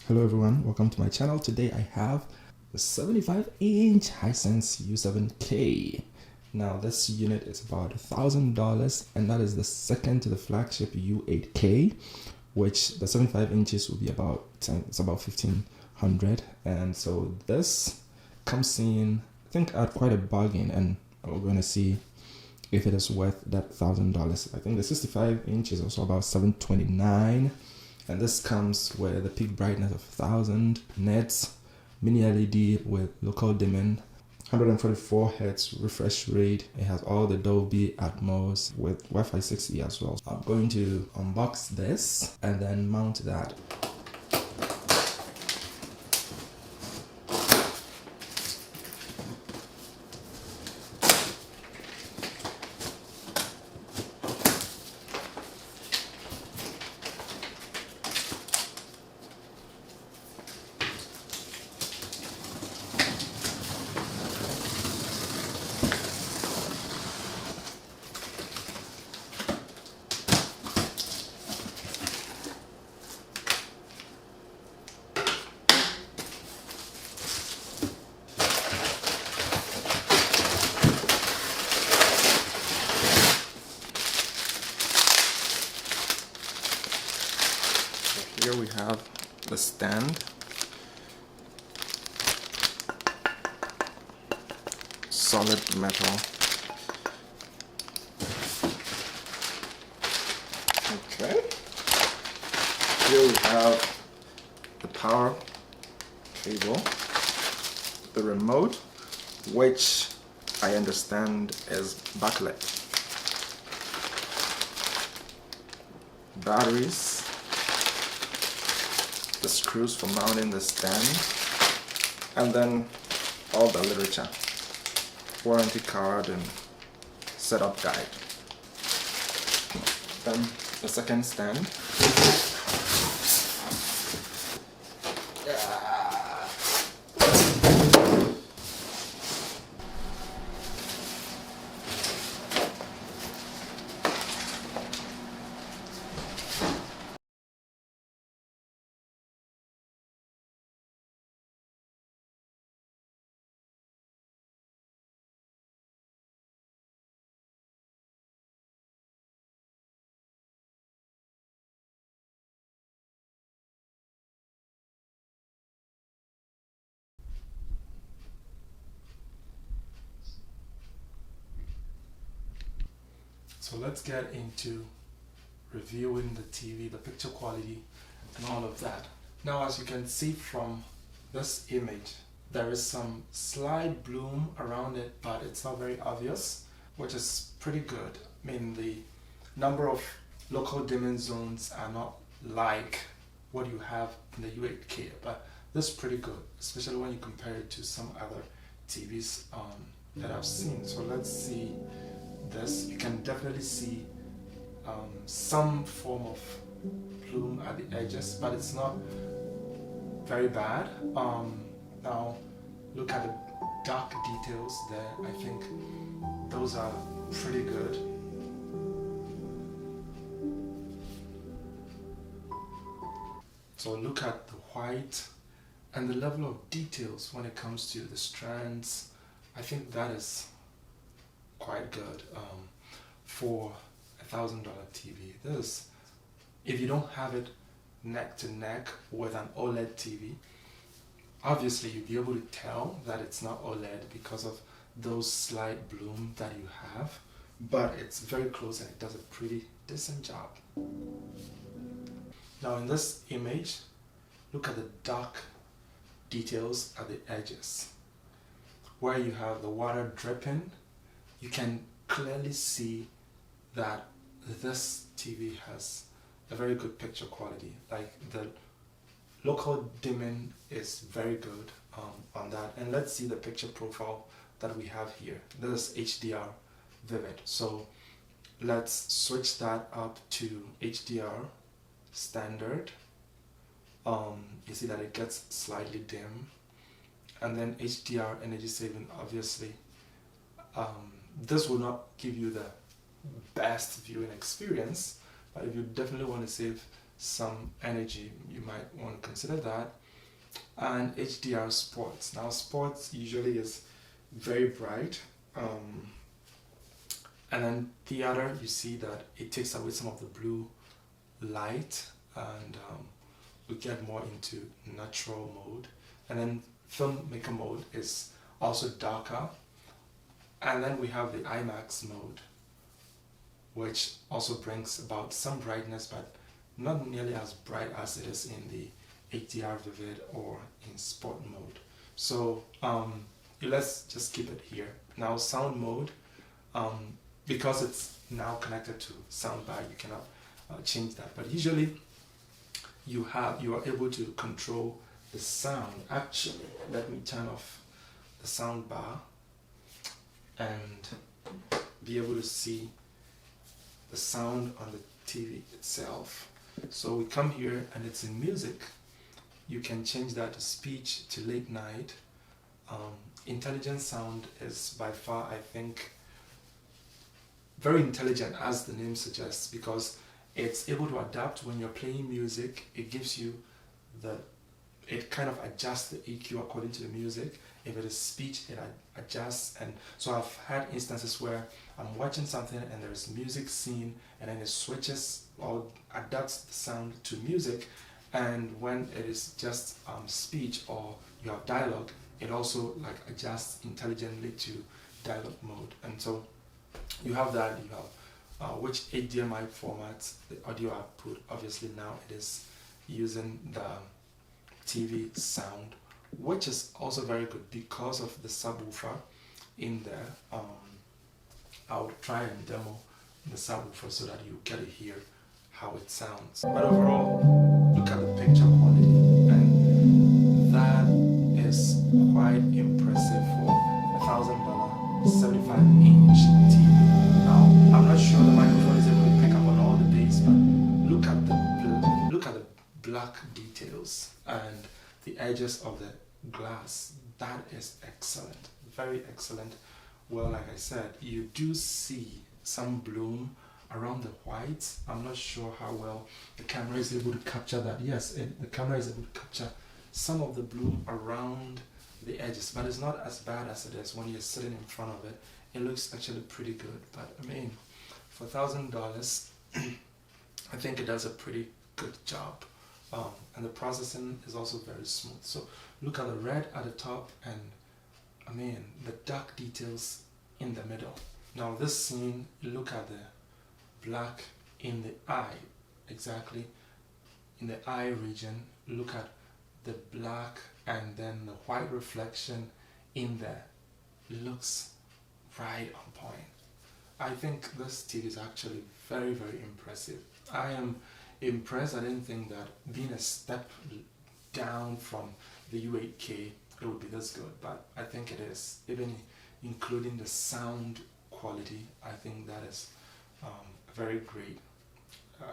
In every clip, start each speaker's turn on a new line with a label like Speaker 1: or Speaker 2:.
Speaker 1: Hello everyone, welcome to my channel. Today I have the 75-inch Hisense U7K. Now this unit is about $1,000 and that is the second to the flagship U8K, which the 75 inches will be about $1,500, and so this comes in I think at quite a bargain, and we're going to see if it is worth that $1,000. I think the 65 inch is also about $729. And this comes with a peak brightness of 1000 nits, mini LED with local dimming, 144 Hz refresh rate. It has all the Dolby Atmos with Wi-Fi 6E as well. I'm going to unbox this and then mount that. Here we have the stand, solid metal. Okay, here we have the power cable, the remote, which I understand is backlit, batteries, the screws for mounting the stand, and then all the literature, warranty card and setup guide. Then the second stand. So let's get into reviewing the TV, the picture quality and all of that. Now, as you can see from this image, there is some slight bloom around it, but it's not very obvious, which is pretty good. I mean, the number of local dimming zones are not like what you have in the U8K, but this is pretty good, especially when you compare it to some other TVs that I've seen. So let's see this. You can definitely see some form of bloom at the edges, but it's not very bad. Now look at the dark details there. I think those are pretty good. So look at the white and the level of details when it comes to the strands. I think that is quite good for $1,000 TV. This, if you don't have it neck to neck with an OLED TV, obviously you'll be able to tell that it's not OLED because of those slight bloom that you have, but it's very close and it does a pretty decent job. Now in this image, look at the dark details at the edges. Where you have the water dripping, you can clearly see that this TV has a very good picture quality. Like the local dimming is very good on that. And let's see the picture profile that we have here. This is HDR Vivid. So let's switch that up to HDR Standard. You see that it gets slightly dim. And then HDR Energy Saving, obviously. This will not give you the best viewing experience, but if you definitely want to save some energy, you might want to consider that. And HDR sports. Now sports usually is very bright, and then theater, you see that it takes away some of the blue light, and we get more into natural mode. And then filmmaker mode is also darker, and then we have the IMAX mode, which also brings about some brightness, but not nearly as bright as it is in the HDR Vivid or in sport mode. So let's just keep it here. Now sound mode, because it's now connected to soundbar, you cannot change that, but usually you are able to control the sound. Actually, let me turn off the soundbar and be able to see the sound on the TV itself. So we come here and it's in music. You can change that to speech, to late night. Intelligent sound is by far, I think, very intelligent, as the name suggests, because it's able to adapt when you're playing music. It gives you it kind of adjusts the EQ according to the music. If it is speech, it adjusts. And so I've had instances where I'm watching something and there's music scene, and then it switches or adapts the sound to music. And when it is just speech or you have dialogue, it also like adjusts intelligently to dialogue mode. And so you have that. You have which HDMI formats the audio output. Obviously now it is using the TV sound, which is also very good because of the subwoofer in there. I'll try and demo the subwoofer so that you get to hear how it sounds. But overall, look at the picture quality, and that is quite impressive for $1,000 75-inch TV. Now, I'm not sure the microphone is able to pick up on all the bass, but look at the black details and the edges of the glass. That is excellent, very excellent. Well, like I said, you do see some bloom around the whites. I'm not sure how well the camera is able to capture that. Yes, the camera is able to capture some of the bloom around the edges, but it's not as bad as it is when you're sitting in front of it. It looks actually pretty good. But I mean, for $1,000, I think it does a pretty good job. And the processing is also very smooth. So look at the red at the top, and I mean the dark details in the middle. Now this scene, look at the black in the eye, exactly in the eye region. Look at the black and then the white reflection in there. It looks right on point. I think this TV is actually very, very impressive. I am impressed. I didn't think that being a step down from the U8K it would be this good, but I think it is. Even including the sound quality, I think that is a very great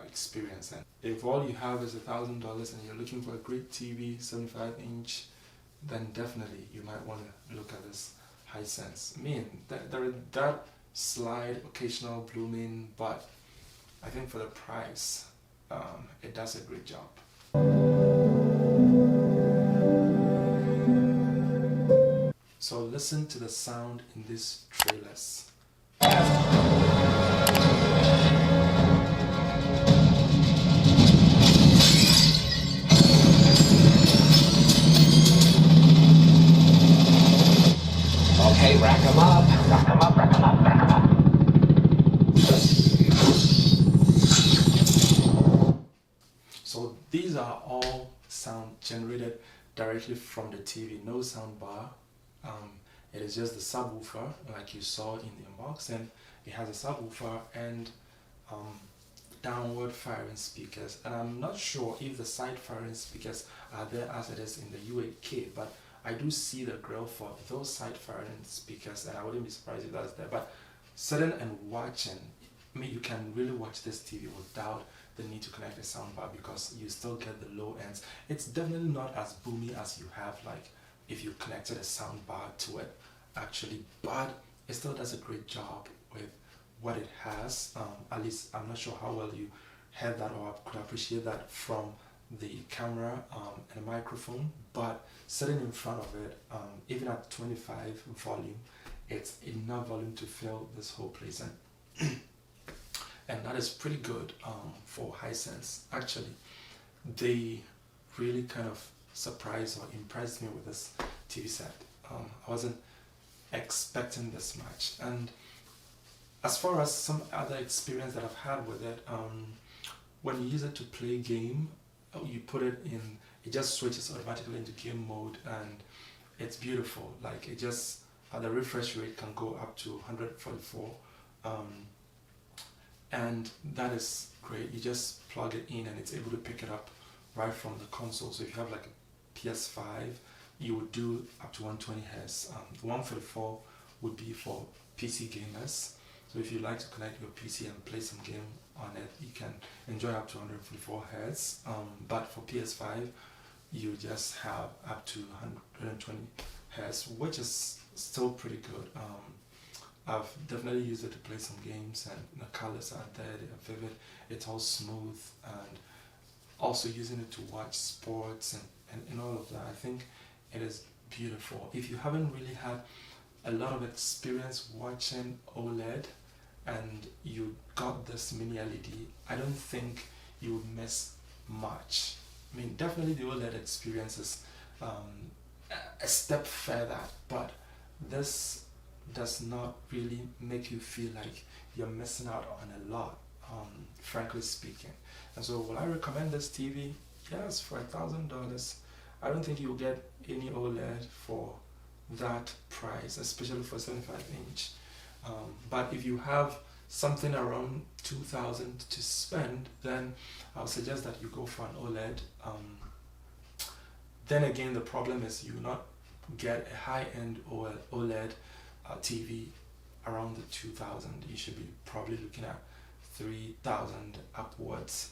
Speaker 1: experience. And if all you have is $1,000 and you're looking for a great TV, 75-inch, then definitely you might want to look at this Hisense. I mean, that slide occasional blooming, but I think for the price, it does a great job. So listen to the sound in these trailers.
Speaker 2: Okay, rack 'em up, rack 'em up, rack 'em up, rack 'em up.
Speaker 1: So these are all sound generated directly from the TV, no sound bar. It is just the subwoofer, like you saw in the unbox, and it has a subwoofer and downward firing speakers. And I'm not sure if the side firing speakers are there as it is in the U8K, but I do see the grill for those side firing speakers, and I wouldn't be surprised if that's there. But sitting and watching, I mean, you can really watch this TV without the need to connect a soundbar because you still get the low ends. It's definitely not as boomy as you have like if you connected a soundbar to it actually, but it still does a great job with what it has. At least I'm not sure how well you heard that or could appreciate that from the camera and a microphone, but sitting in front of it, even at 25 volume, it's enough volume to fill this whole place, and that is pretty good for Hisense. Actually, they really kind of surprised or impressed me with this TV set. I wasn't expecting this much. And as far as some other experience that I've had with it, when you use it to play game, you put it in, it just switches automatically into game mode, and it's beautiful. Like, it just, the refresh rate can go up to 144, and that is great. You just plug it in and it's able to pick it up right from the console. So if you have like a PS5, you would do up to 120 Hz. 144 would be for PC gamers. So if you like to connect your PC and play some game on it, you can enjoy up to 144 Hz. But for PS5, you just have up to 120 Hz, which is still pretty good. I've definitely used it to play some games, and the colors are there, they are vivid, it's all smooth, and also using it to watch sports and all of that. I think it is beautiful. If you haven't really had a lot of experience watching OLED and you got this mini LED, I don't think you would miss much. I mean, definitely the OLED experience is a step further, but this does not really make you feel like you're missing out on a lot, frankly speaking. And so, will I recommend this TV? Yes, for $1,000. I don't think you'll get any OLED for that price, especially for 75-inch. But if you have something around 2,000 to spend, then I'll suggest that you go for an OLED. Then again, the problem is you not get a high-end OLED TV around the 2,000. You should be probably looking at 3,000 upwards,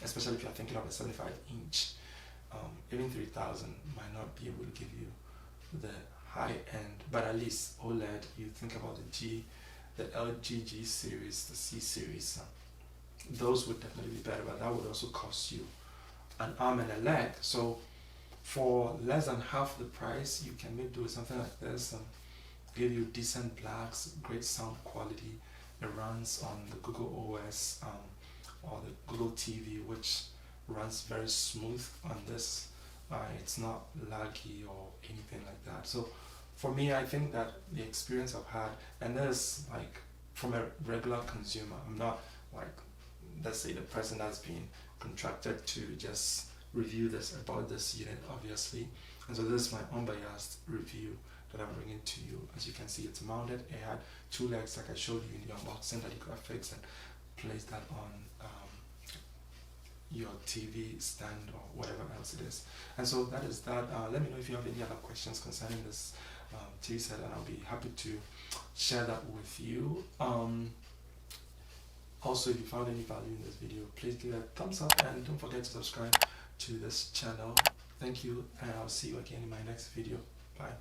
Speaker 1: especially if you're thinking of a 75-inch. Even 3,000 might not be able to give you the high end, but at least OLED, you think about the LG G series, the C series, those would definitely be better, but that would also cost you an arm and a leg. So for less than half the price, you can maybe do something like this and give you decent blacks, great sound quality. It runs on the Google OS or the Google TV, which runs very smooth on this. It's not laggy or anything like that. So for me, I think that the experience I've had, and this like from a regular consumer, I'm not like, let's say, the person that's been contracted to just review this about this unit, obviously. And so this is my unbiased review that I'm bringing to you. As you can see, it's mounted. It had two legs like I showed you in the unboxing that you could fix and place that on your TV stand or whatever else it is. And so that is that. Let me know if you have any other questions concerning this TV set, and I'll be happy to share that with you. Also, if you found any value in this video, please give it a thumbs up and don't forget to subscribe to this channel. Thank you, and I'll see you again in my next video. Bye.